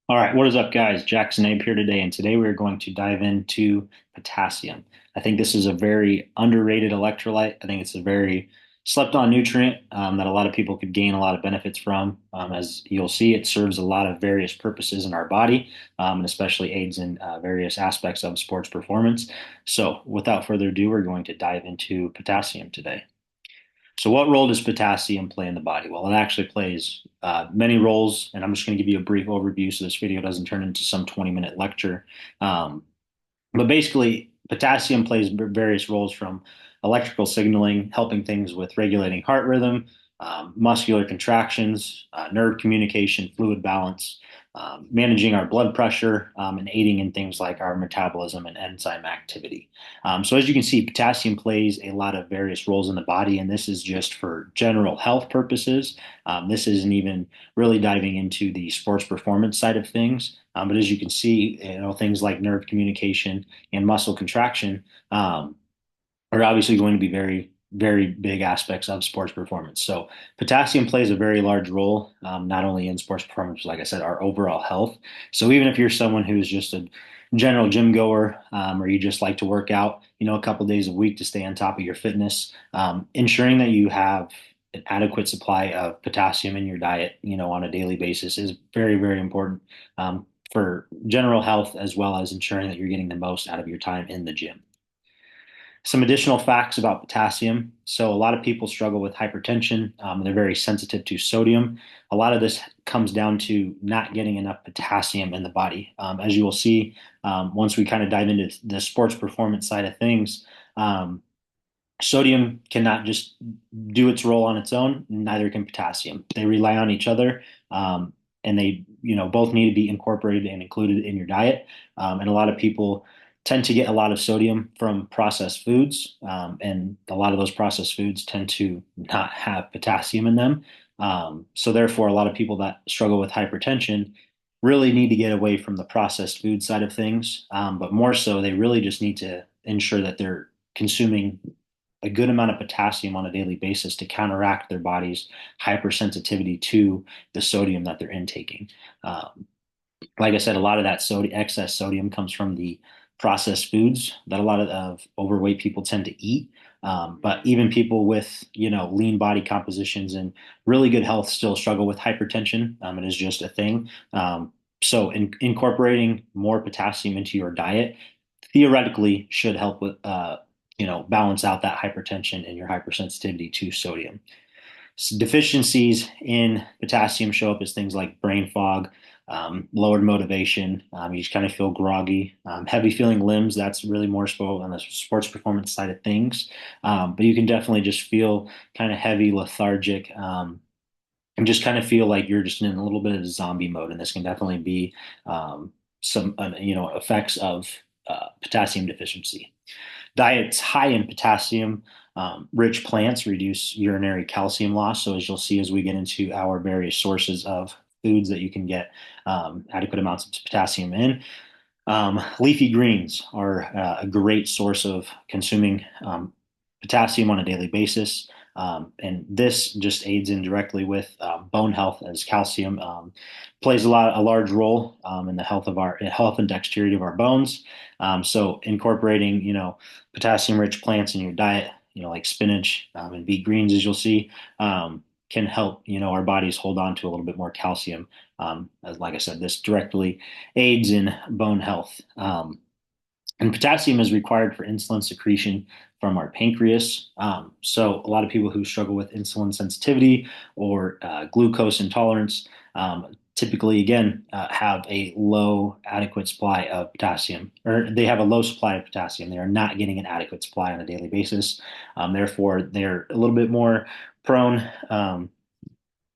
All right, what is up, guys? Jackson Abe here today, and today we're going to dive into potassium. I think this is a very underrated electrolyte. I think it's a very slept on nutrient that a lot of people could gain a lot of benefits from. As you'll see, it serves a lot of various purposes in our body, and especially aids in various aspects of sports performance. So, without further ado, we're going to dive into potassium today. So, what role does potassium play in the body? Well, it actually plays many roles, and I'm just going to give you a brief overview so this video doesn't turn into some 20-minute lecture. Um, but basically, potassium plays various roles from electrical signaling, helping things with regulating heart rhythm, muscular contractions, nerve communication, fluid balance, managing our blood pressure, and aiding in things like our metabolism and enzyme activity. So, as you can see, potassium plays a lot of various roles in the body, and this is just for general health purposes. This isn't even really diving into the sports performance side of things. But as you can see, things like nerve communication and muscle contraction are obviously going to be very, very big aspects of sports performance. So potassium plays a very large role, not only in sports performance, but like I said, our overall health. So even if you're someone who's just a general gym goer, or you just like to work out, a couple of days a week to stay on top of your fitness, ensuring that you have an adequate supply of potassium in your diet, on a daily basis is very, very important. For general health, as well as ensuring that you're getting the most out of your time in the gym. Some additional facts about potassium. So, a lot of people struggle with hypertension. They're very sensitive to sodium. A lot of this comes down to not getting enough potassium in the body. As you will see, once we kind of dive into the sports performance side of things, sodium cannot just do its role on its own, neither can potassium. They rely on each other, and they, both need to be incorporated and included in your diet. And a lot of people tend to get a lot of sodium from processed foods, and a lot of those processed foods tend to not have potassium in them. So therefore, a lot of people that struggle with hypertension really need to get away from the processed food side of things. But more so, they really just need to ensure that they're consuming a good amount of potassium on a daily basis to counteract their body's hypersensitivity to the sodium that they're intaking. Like I said, a lot of that excess sodium comes from the processed foods that a lot of overweight people tend to eat. But even people with, lean body compositions and really good health still struggle with hypertension. It is just a thing. So incorporating more potassium into your diet theoretically should help with, balance out that hypertension and your hypersensitivity to sodium. So deficiencies in potassium show up as things like brain fog, lowered motivation. You just kind of feel groggy, heavy feeling limbs. That's really more so on the sports performance side of things. But you can definitely just feel kind of heavy, lethargic, and just kind of feel like you're just in a little bit of zombie mode. And this can definitely be some, effects of potassium deficiency. Diets high in potassium rich plants reduce urinary calcium loss. So, as you'll see as we get into our various sources of foods that you can get adequate amounts of potassium in, leafy greens are a great source of consuming potassium on a daily basis. And this just aids in directly with bone health, as calcium plays a large role in the health of our health and dexterity of our bones. So incorporating, potassium-rich plants in your diet, like spinach and beet greens, as you'll see, can help, our bodies hold on to a little bit more calcium. As like I said, this directly aids in bone health. And potassium is required for insulin secretion from our pancreas. So, a lot of people who struggle with insulin sensitivity or glucose intolerance typically, again, have a low adequate supply of potassium, or they have a low supply of potassium. They are not getting an adequate supply on a daily basis. Therefore, they're a little bit more prone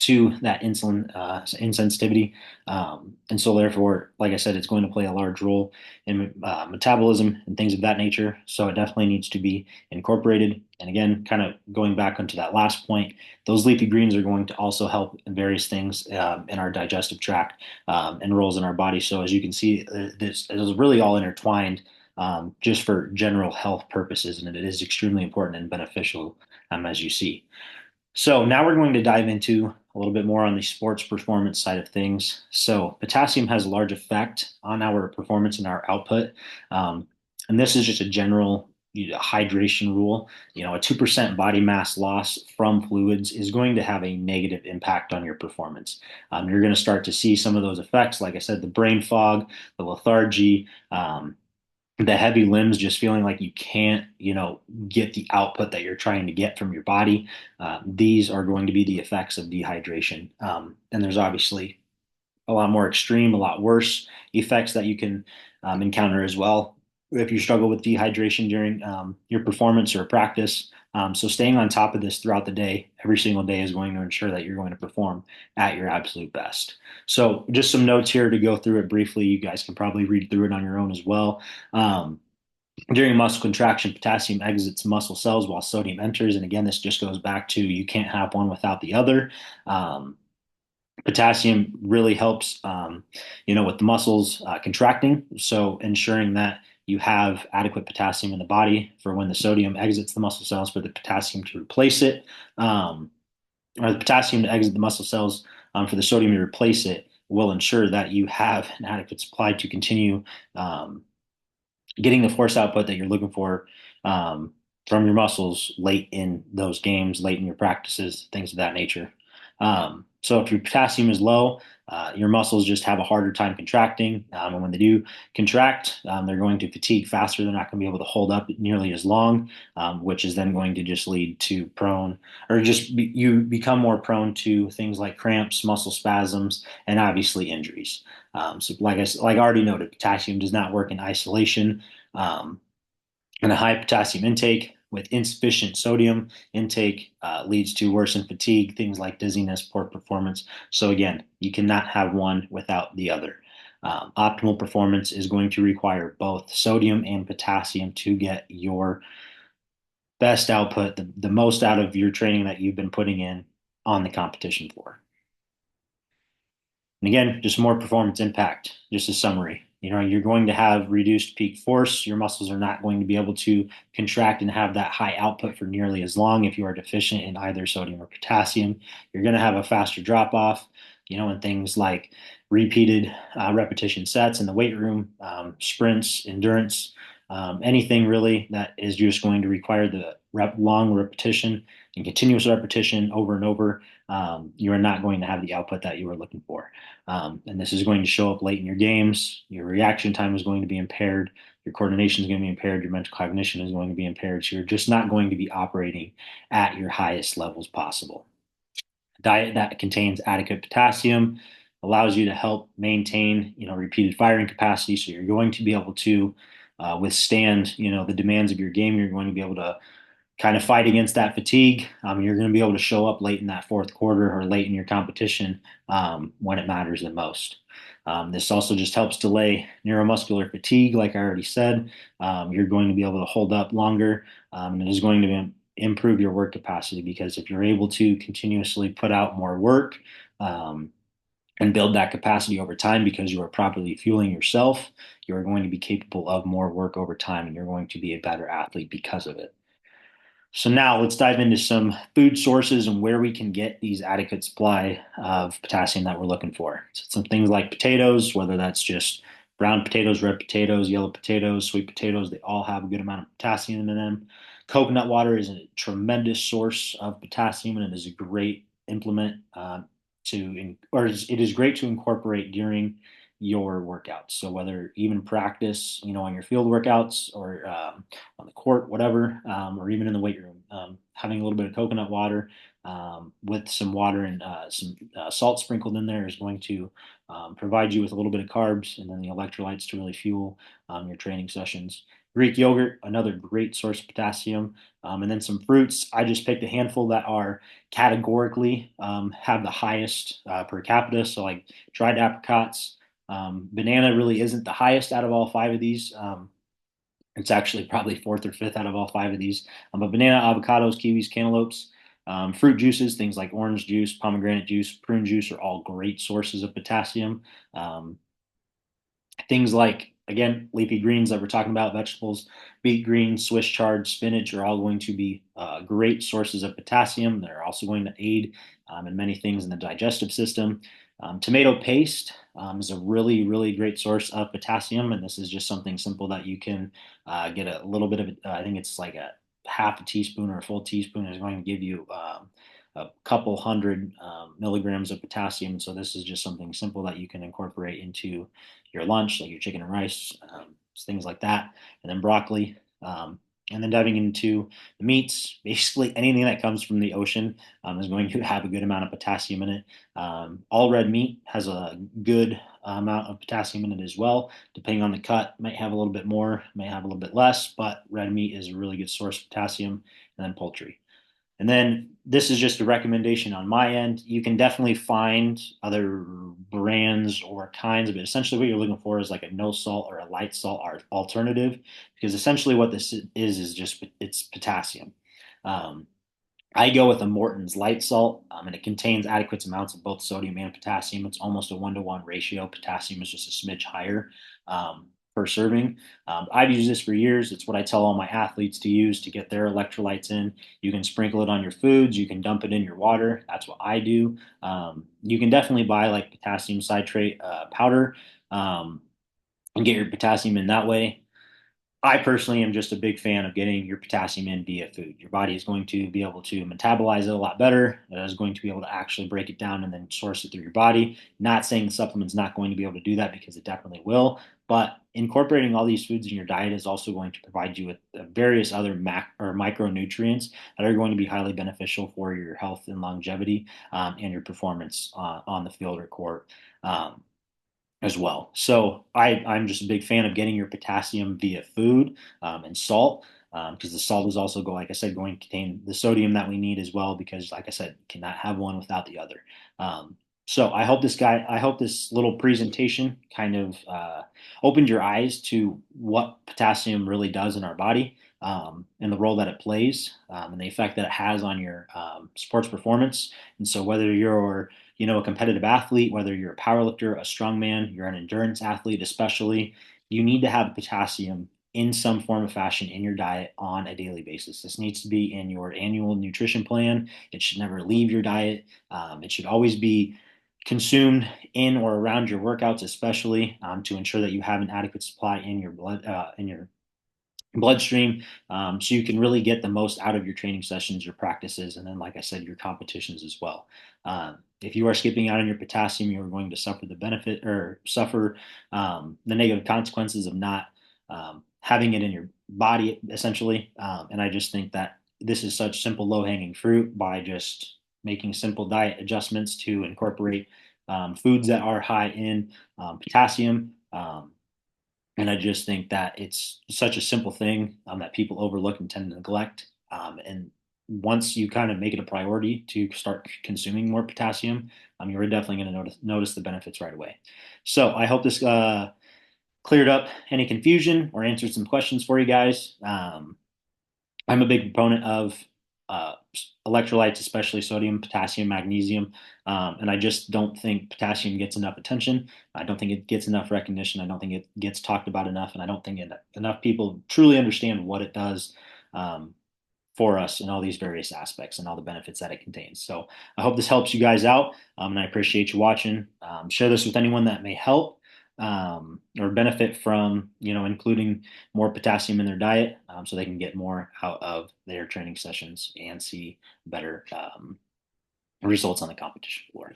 to that insulin insensitivity. And so, therefore, like I said, it's going to play a large role in metabolism and things of that nature. So, it definitely needs to be incorporated. And again, kind of going back onto that last point, those leafy greens are going to also help in various things in our digestive tract and roles in our body. So, as you can see, this is really all intertwined. Just for general health purposes, and it is extremely important and beneficial, as you see. So now we're going to dive into a little bit more on the sports performance side of things. So potassium has a large effect on our performance and our output. Um, and this is just a general hydration rule. A 2% body mass loss from fluids is going to have a negative impact on your performance. You're going to start to see some of those effects. Like I said, the brain fog, the lethargy, the heavy limbs, just feeling like you can't, get the output that you're trying to get from your body. These are going to be the effects of dehydration. And there's obviously a lot more extreme, a lot worse effects that you can encounter as well if you struggle with dehydration during your performance or practice. So staying on top of this throughout the day, every single day, is going to ensure that you're going to perform at your absolute best. So just some notes here to go through it briefly. You guys can probably read through it on your own as well. Um, During muscle contraction, potassium exits muscle cells while sodium enters. And again, this just goes back to you can't have one without the other. Potassium really helps, with the muscles contracting. So ensuring that you have adequate potassium in the body for when the sodium exits the muscle cells for the potassium to replace it, or the potassium to exit the muscle cells for the sodium to replace it will ensure that you have an adequate supply to continue getting the force output that you're looking for um, from your muscles late in those games, late in your practices, things of that nature. So if your potassium is low, your muscles just have a harder time contracting. And when they do contract, they're going to fatigue faster. They're not going to be able to hold up nearly as long, which is then going to just lead to you become more prone to things like cramps, muscle spasms, and obviously injuries. So like I already noted, potassium does not work in isolation. Um, and a high potassium intake with insufficient sodium intake leads to worsened fatigue, things like dizziness, poor performance. So again, you cannot have one without the other. Optimal performance is going to require both sodium and potassium to get your best output, the most out of your training that you've been putting in on the competition floor. And again, just more performance impact, just a summary. You're going to have reduced peak force. Your muscles are not going to be able to contract and have that high output for nearly as long if you are deficient in either sodium or potassium. You're going to have a faster drop off, in things like repeated repetition sets in the weight room, sprints, endurance, anything really that is just going to require the long repetition and continuous repetition over and over. You are not going to have the output that you are looking for. And this is going to show up late in your games. Your reaction time is going to be impaired. Your coordination is going to be impaired. Your mental cognition is going to be impaired. So you're just not going to be operating at your highest levels possible. A diet that contains adequate potassium allows you to help maintain, repeated firing capacity. So you're going to be able to withstand, the demands of your game. You're going to be able to kind of fight against that fatigue. You're going to be able to show up late in that fourth quarter or late in your competition when it matters the most. This also just helps delay neuromuscular fatigue, like I already said. You're going to be able to hold up longer, and it is going to improve your work capacity because if you're able to continuously put out more work and build that capacity over time because you are properly fueling yourself, you are going to be capable of more work over time and you're going to be a better athlete because of it. So now let's dive into some food sources and where we can get these adequate supply of potassium that we're looking for. So some things like potatoes, whether that's just brown potatoes, red potatoes, yellow potatoes, sweet potatoes, they all have a good amount of potassium in them. Coconut water is a tremendous source of potassium and it is a great implement it is great to incorporate during your workouts. So whether even practice, on your field workouts or on the court, whatever, or even in the weight room, having a little bit of coconut water with some water and some salt sprinkled in there is going to provide you with a little bit of carbs and then the electrolytes to really fuel your training sessions. Greek yogurt, another great source of potassium. And then some fruits. I just picked a handful that are categorically have the highest per capita. So like dried apricots, banana really isn't the highest out of all five of these. It's actually probably fourth or fifth out of all five of these. But banana, avocados, kiwis, cantaloupes, fruit juices, things like orange juice, pomegranate juice, prune juice are all great sources of potassium. Things like again, leafy greens that we're talking about, vegetables, beet greens, Swiss chard, spinach are all going to be great sources of potassium. They're also going to aid in many things in the digestive system. Tomato paste is a really, really great source of potassium, and this is just something simple that you can get a little bit of. I think it's like a half a teaspoon or a full teaspoon is going to give you a couple hundred milligrams of potassium. So this is just something simple that you can incorporate into your lunch, like your chicken and rice, things like that. And then broccoli. And then diving into the meats, basically anything that comes from the ocean is going to have a good amount of potassium in it. All red meat has a good amount of potassium in it as well. Depending on the cut, might have a little bit more, may have a little bit less, but red meat is a really good source of potassium. And then poultry. And then this is just a recommendation on my end. You can definitely find other brands or kinds, but essentially what you're looking for is like a no salt or a light salt alternative, because essentially what this is just it's potassium. Um, I go with a Morton's light salt, and it contains adequate amounts of both sodium and potassium. It's almost a 1-to-1 ratio. Potassium is just a smidge higher per serving. I've used this for years. It's what I tell all my athletes to use to get their electrolytes in. You can sprinkle it on your foods. You can dump it in your water. That's what I do. You can definitely buy like potassium citrate powder and get your potassium in that way. I personally am just a big fan of getting your potassium in via food. Your body is going to be able to metabolize it a lot better. It is going to be able to actually break it down and then source it through your body. Not saying the supplement's not going to be able to do that, because it definitely will. But incorporating all these foods in your diet is also going to provide you with various other or micronutrients that are going to be highly beneficial for your health and longevity, and your performance on the field or court. As well. So I'm just a big fan of getting your potassium via food and salt, because the salt is also like I said, going to contain the sodium that we need as well, because like I said, cannot have one without the other. Um, so I hope this little presentation kind of opened your eyes to what potassium really does in our body, and the role that it plays, and the effect that it has on your sports performance. And so whether you're a competitive athlete, whether you're a powerlifter, a strongman, you're an endurance athlete, especially, you need to have potassium in some form of fashion in your diet on a daily basis. This needs to be in your annual nutrition plan. It should never leave your diet. It should always be consumed in or around your workouts, especially to ensure that you have an adequate supply in your bloodstream, so you can really get the most out of your training sessions, your practices, and then, like I said, your competitions as well. If you are skipping out on your potassium, you are going to suffer the benefit or suffer the negative consequences of not having it in your body, essentially. And I just think that this is such simple, low hanging fruit by just making simple diet adjustments to incorporate foods that are high in potassium. And I just think that it's such a simple thing that people overlook and tend to neglect. And once you kind of make it a priority to start consuming more potassium, you're definitely going to notice the benefits right away. So I hope this cleared up any confusion or answered some questions for you guys. I'm a big proponent of uh, electrolytes, especially sodium, potassium, magnesium, and I just don't think potassium gets enough attention. I don't think it gets enough recognition. I don't think it gets talked about enough, and I don't think enough people truly understand what it does um, for us in all these various aspects and all the benefits that it contains. So I hope this helps you guys out, and I appreciate you watching. Share this with anyone that may help or benefit from, including more potassium in their diet, so they can get more out of their training sessions and see better results on the competition floor.